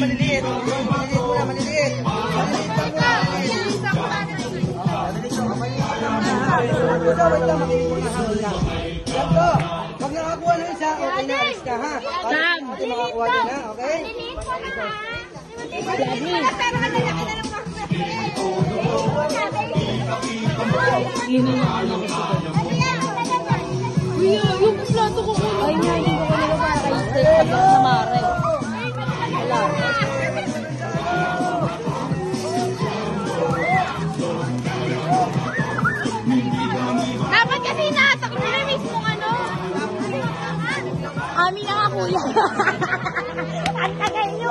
maliliit. Maliliit muna, maliliit. Maliliit lang muna. Maliliit lang. Wait lang, makinig muna hawal lang. Ganto, pag nakakuha ng isa, okay na, alis ka ha. Sam! Hindi makakuha din ha, okay? Maliliit ko na ha. Maliliit ko na, pero ang lalaki na lang mga. Kuya, yung plato ko ko. Ay, nga, hindi ko nila para kay Steve. Pagkat sa Mare. Wala. Dapat kasi natak mo na mismo ano. Amin na nga, kuya. Ang tagal nyo.